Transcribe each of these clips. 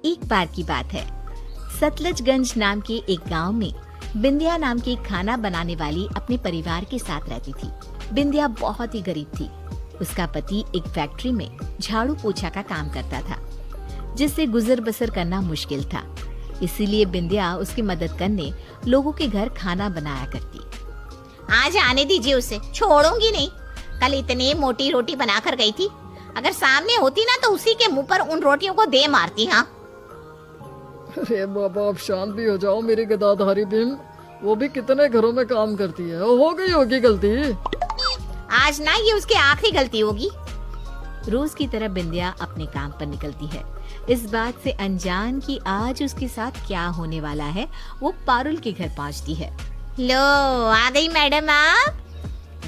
एक बार की बात है, सतलजगंज नाम के एक गांव में बिंदिया नाम की खाना बनाने वाली अपने परिवार के साथ रहती थी। बिंदिया बहुत ही गरीब थी। उसका पति एक फैक्ट्री में झाड़ू पोछा का काम करता था, जिससे गुजर बसर करना मुश्किल था। इसीलिए बिंदिया उसकी मदद करने लोगों के घर खाना बनाया करती। आज आने दीजिए उसे, छोड़ूंगी नहीं। कल इतनी मोटी रोटी बनाकर गई थी, अगर सामने होती ना तो उसी के मुंह पर उन रोटियों को दे मारती। हाँ अरे बाबा, आप शांत भी हो जाओ मेरी गदाधारी बहन। वो भी कितने घरों में काम करती है, हो गई होगी गलती। आज ना ये उसकी आखिरी गलती होगी। रोज की तरह बिंदिया अपने काम पर निकलती है, इस बात से अनजान कि आज उसके साथ क्या होने वाला है। वो पारुल के घर पहुंचती है। लो, आ गई मैडम आप।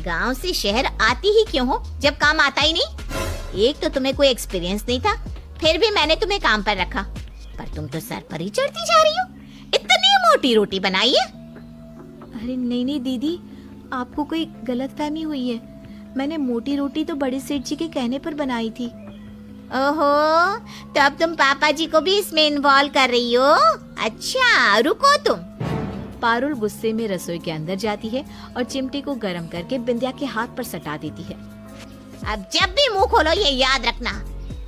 गांव से शहर आती ही क्यों हो जब काम आता ही नहीं? एक तो तुम्हें कोई एक्सपीरियंस नहीं था, फिर भी मैंने तुम्हें काम पर रखा, पर तुम तो सर पर ही चढ़ती जा रही हो। इतनी मोटी रोटी बनाई है। अरे नहीं नहीं दीदी, आपको कोई गलतफहमी हुई है। मैंने मोटी रोटी तो बड़े सेठ जी के कहने पर बनाई थी। ओहो, तो अब तुम पापा जी को भी इसमें इन्वॉल्व कर रही हो? अच्छा, रुको तुम। पारुल गुस्से में रसोई के अंदर जाती है और चिमटे को गर्म करके बिंदिया के हाथ पर सटा देती है। अब जब भी मुंह खोलो ये याद रखना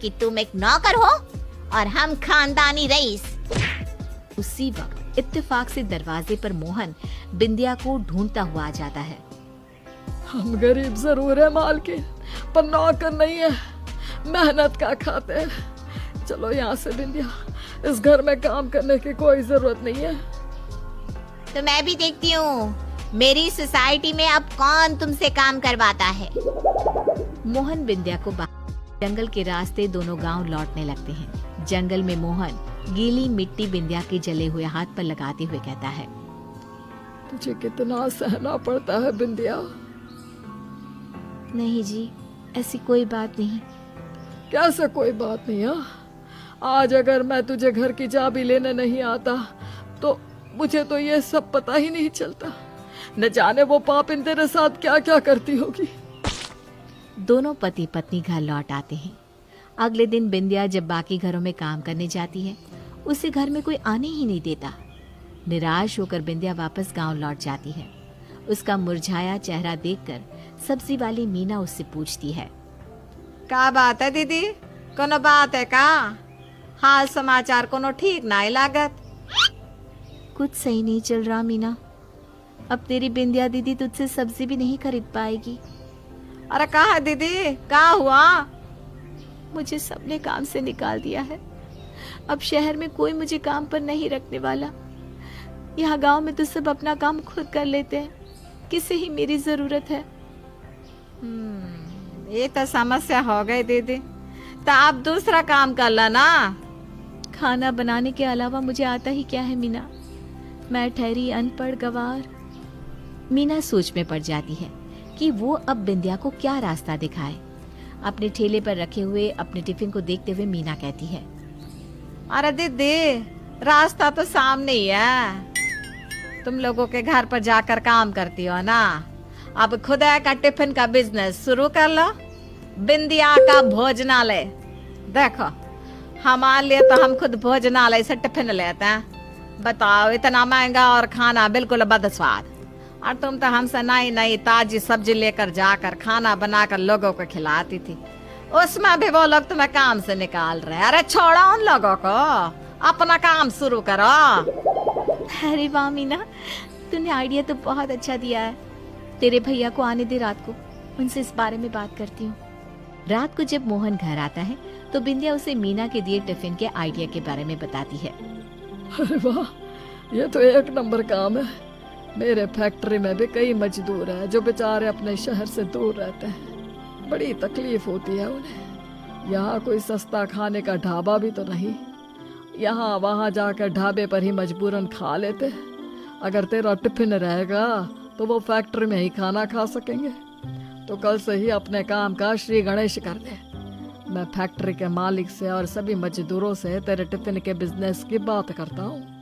कि तुम एक नौकर हो और हम खानदानी रईस। उसी वक्त इत्तेफाक से दरवाजे पर मोहन बिंदिया को ढूंढता हुआ आ जाता है। हम गरीब जरूर है मालकिन, पर नौकर नहीं है, मेहनत का खाते हैं। चलो यहाँ से बिंदिया, इस घर में काम करने की कोई जरूरत नहीं है। तो मैं भी देखती हूँ मेरी सोसाइटी में अब कौन तुमसे काम करवाता है। मोहन बिंदिया को जंगल के रास्ते दोनों गांव लौटने लगते हैं। जंगल में मोहन गीली मिट्टी बिंदिया के जले हुए हाथ पर लगाते हुए कहता है, तुझे कितना सहना पड़ता है बिंदिया। नहीं जी, ऐसी कोई बात नहीं। कैसे कोई बात नहीं? आज अगर मैं तुझे घर की चाबी लेने नहीं आता तो मुझे तो ये सब पता ही नहीं चलता। न जाने वो पापिन तेरे साथ क्या क्या करती होगी। दोनों पति पत्नी घर लौट आते हैं। अगले दिन बिंदिया जब बाकी घरों में काम करने जाती है, उसे घर में कोई आने ही नहीं देता। निराश होकर बिंदिया वापस गांव लौट जाती है। उसका मुरझाया चेहरा देखकर सब्जी वाली मीना उससे पूछती है, का बात है दीदी? कोनो बात है का? हाल समाचार कोनो ठीक नहीं लागत। कुछ सही नहीं चल रहा मीना। अब तेरी बिंदिया दीदी तुझसे सब्जी भी नहीं खरीद पाएगी। अरे का है दीदी, का हुआ? मुझे सबने काम से निकाल दिया है। अब शहर में कोई मुझे काम पर नहीं रखने वाला। यहाँ गांव में तो सब अपना काम खुद कर लेते हैं, किसे ही मेरी जरूरत है। ये तो समस्या हो गई दीदी, तो आप दूसरा काम कर ला ना। खाना बनाने के अलावा मुझे आता ही क्या है मीना। मैं ठहरी अनपढ़ गवार। मीना सोच में पड़ जाती है कि वो अब बिंदिया को क्या रास्ता दिखाए। अपने ठेले पर रखे हुए अपने टिफिन को देखते हुए मीना कहती है, अरे दीदी, रास्ता तो सामने ही है। तुम लोगों के घर पर जाकर काम करती हो ना, अब खुदा का टिफिन का बिजनेस शुरू कर लो। बिंदिया का भोजनालय। देखो, हमारे लिए तो हम खुद भोजनालय से टिफिन लेते हैं। बताओ, इतना महंगा और खाना बिल्कुल बदस्वाद। और तुम तो हमसे नई नई ताजी सब्जी लेकर जाकर खाना बनाकर लोगों को खिलाती थी। उसमें भी वो लोग तुम्हें काम से निकाल रहे हैं। अरे छोड़ो उन लोगों को, अपना काम शुरू करो। अरे वाह मीना, तूने आइडिया तो बहुत अच्छा दिया है। तेरे भैया को आने दे, रात को उनसे इस बारे में बात करती हूँ। रात को जब मोहन घर आता है तो बिंदिया उसे मीना के दिए टिफिन के आइडिया के बारे में बताती है। अरे वाह, ये तो एक नंबर काम है। मेरे फैक्ट्री में भी कई मजदूर हैं जो बेचारे अपने शहर से दूर रहते हैं। बड़ी तकलीफ होती है उन्हें। यहाँ कोई सस्ता खाने का ढाबा भी तो नहीं। यहाँ वहाँ जाकर ढाबे पर ही मजबूरन खा लेते। अगर तेरा टिफिन रहेगा तो वो फैक्ट्री में ही खाना खा सकेंगे। तो कल से ही अपने काम का श्री गणेश कर दे। मैं फैक्ट्री के मालिक से और सभी मजदूरों से तेरे टिफिन के बिजनेस की बात करता हूँ।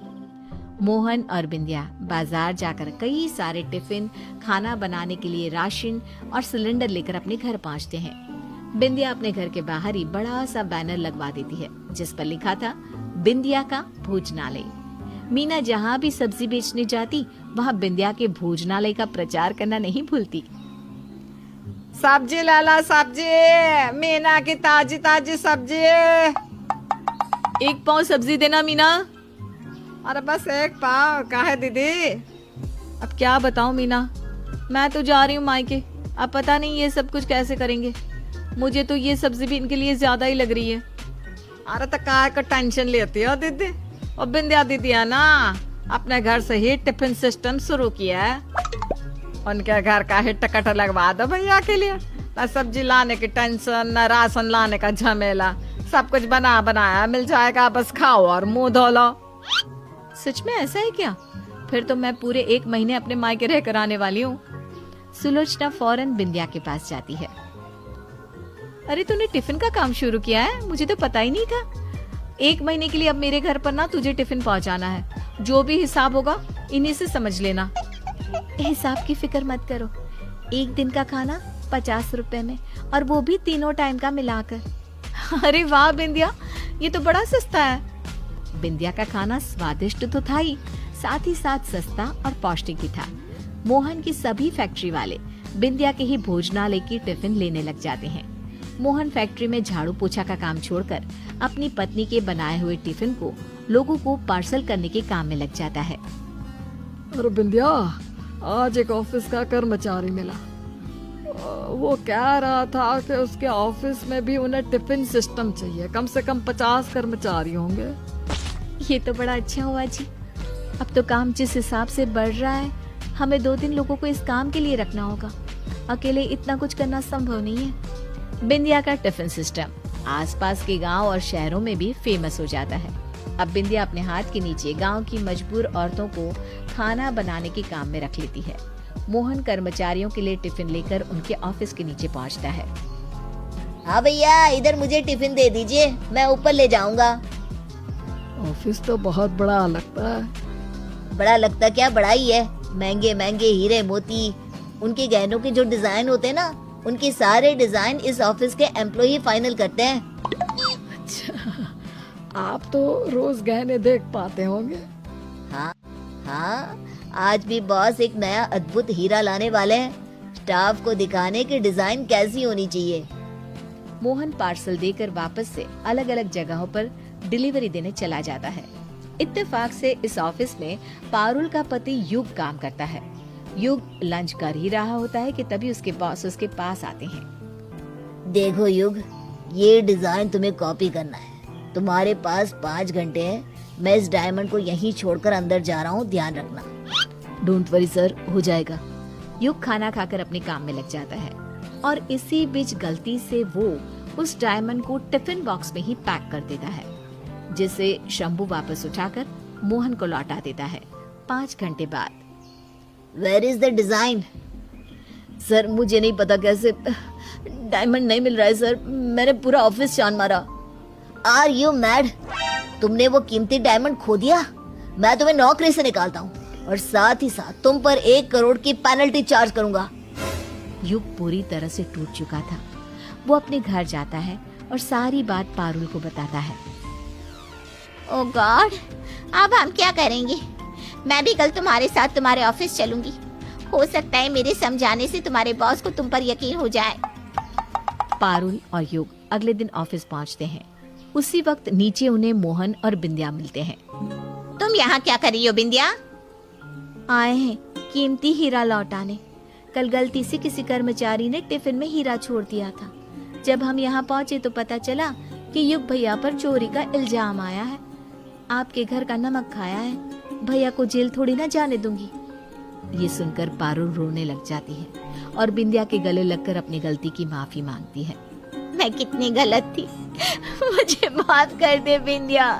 मोहन और बिंदिया बाजार जाकर कई सारे टिफिन, खाना बनाने के लिए राशन और सिलेंडर लेकर अपने घर पहुंचते हैं। बिंदिया अपने घर के बाहर ही बड़ा सा बैनर लगवा देती है जिस पर लिखा था बिंदिया का भोजनालय। मीना जहाँ भी सब्जी बेचने जाती वहाँ बिंदिया के भोजनालय का प्रचार करना नहीं भूलती। सब्जी लाला सब्जी, मीना की ताजी ताजी सब्जी। एक पाव सब्जी देना मीना। अरे बस एक पाव काहे दीदी? अब क्या बताऊं मीना, मैं तो जा रही हूँ मायके। अब पता नहीं ये सब कुछ कैसे करेंगे। मुझे तो ये सब्जी भी इनके लिए ज्यादा ही लग रही है। अरे तो काय का टेंशन लेती हो दीदी? और बिंदिया दीदी है ना, अपने घर से ही टिफिन सिस्टम शुरू किया है। उनके घर का ही टिकट लगवा दो भैया के लिए। न सब्जी लाने की टेंशन, न राशन लाने का झमेला, सब कुछ बना बनाया मिल जाएगा, बस खाओ और मुंह धो लो। सच में ऐसा है क्या? फिर तो मैं पूरे 1 महीने अपने मायके रह कर आने वाली हूँ। सुलोचना फौरन बिंदिया के पास जाती है। अरे तूने टिफिन का काम शुरू किया है? मुझे तो पता ही नहीं था। 1 महीने के लिए अब मेरे घर पर ना तुझे टिफिन पहुंचाना है। जो भी हिसाब होगा इन्हीं से समझ लेना। हिसाब की फिक्र मत करो। 1 दिन का खाना 50 रुपए में, और वो भी तीनों टाइम का मिलाकर। अरे वाह बिंदिया, ये तो बड़ा सस्ता है। बिंदिया का खाना स्वादिष्ट तो था ही, साथ ही साथ सस्ता और पौष्टिक भी था। मोहन की सभी फैक्ट्री वाले बिंदिया के ही भोजनालय की टिफिन लेने लग जाते हैं। मोहन फैक्ट्री में झाड़ू पोछा का काम छोड़कर अपनी पत्नी के बनाए हुए टिफिन को लोगों को पार्सल करने के काम में लग जाता है। अरे बिंदिया, आज एक ऑफिस का कर्मचारी मिला। वो कह रहा था कि उसके ऑफिस में भी उन्हें टिफिन सिस्टम चाहिए। कम से कम 50 कर्मचारी होंगे। ये तो बड़ा अच्छा हुआ जी। अब तो काम जिस हिसाब से बढ़ रहा है, हमें 2-3 लोगों को इस काम के लिए रखना होगा। अकेले इतना कुछ करना संभव नहीं है। बिंदिया का टिफिन सिस्टम आसपास के गांव और शहरों में भी फेमस हो जाता है। अब बिंदिया अपने हाथ के नीचे गांव की मजबूर औरतों को खाना बनाने के काम में रख लेती है। मोहन कर्मचारियों के लिए टिफिन लेकर उनके ऑफिस के नीचे पहुंचता है। हाँ भैया, इधर मुझे टिफिन दे दीजिए, मैं ऊपर ले जाऊंगा। ऑफिस तो बहुत बड़ा लगता है। बड़ा लगता क्या, बड़ा ही है। महंगे महंगे हीरे मोती, उनके गहनों के जो डिजाइन होते हैं ना, उनके सारे डिजाइन इस ऑफिस के एम्प्लॉय फाइनल करते हैं। अच्छा, आप तो रोज गहने देख पाते होंगे। हाँ, आज भी बॉस एक नया अद्भुत हीरा लाने वाले हैं। स्टाफ को दिखाने की डिजाइन कैसी होनी चाहिए। मोहन पार्सल देकर वापस से अलग अलग जगहों पर डिलीवरी देने चला जाता है। इत्तेफाक से इस ऑफिस में पारुल का पति युग काम करता है। युग लंच कर ही रहा होता है कि तभी उसके बॉस उसके पास आते हैं। देखो युग, ये डिजाइन तुम्हें कॉपी करना है। तुम्हारे पास 5 घंटे हैं। मैं इस डायमंड को यहीं छोड़कर अंदर जा रहा हूँ, ध्यान रखना। डोंट वरी सर, हो जाएगा। युग खाना खाकर अपने काम में लग जाता है और इसी बीच गलती से वो उस डायमंड को टिफिन बॉक्स में ही पैक कर देता है, जिसे शंभू वापस उठाकर मोहन को लौटा देता है। 5 घंटे बाद। Where is the design? Sir मुझे नहीं पता, कैसे डायमंड नहीं मिल रहा है सर। मैंने पूरा ऑफिस छान मारा। Are you mad? तुमने वो कीमती डायमंड खो दिया? मैं तुम्हें नौकरी से निकालता हूँ और साथ ही साथ तुम पर 1 करोड़ की पेनल्टी चार्ज करूंगा। युग पूरी तरह से टूट चुका था। वो अपने घर जाता है और सारी बात पारुल को बताता है। ओह गॉड, अब हम क्या करेंगे? मैं भी कल तुम्हारे साथ तुम्हारे ऑफिस चलूंगी। हो सकता है मेरे समझाने से तुम्हारे बॉस को तुम पर यकीन हो जाए। पारुल और युग अगले दिन ऑफिस पहुंचते हैं। उसी वक्त नीचे उन्हें मोहन और बिंदिया मिलते हैं। तुम यहाँ क्या कर रही हो बिंदिया? आए हैं कीमती हीरा लौटाने। कल गलती से किसी कर्मचारी ने टिफिन में हीरा छोड़ दिया था। जब हम यहाँ पहुँचे तो पता चला कि युग भैया पर चोरी का इल्जाम आया है। आपके घर का नमक खाया है। भैया को जेल थोड़ी ना जाने दूंगी। ये सुनकर पारुल रोने लग जाती है और बिंदिया के गले लगकर अपनी गलती की माफी मांगती है। मैं कितनी गलत थी, मुझे माफ कर दे बिंदिया।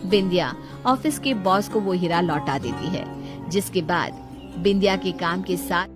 बिंदिया ऑफिस के बॉस को वो हीरा लौटा देती है, जिसके बाद बिंदिया के काम के साथ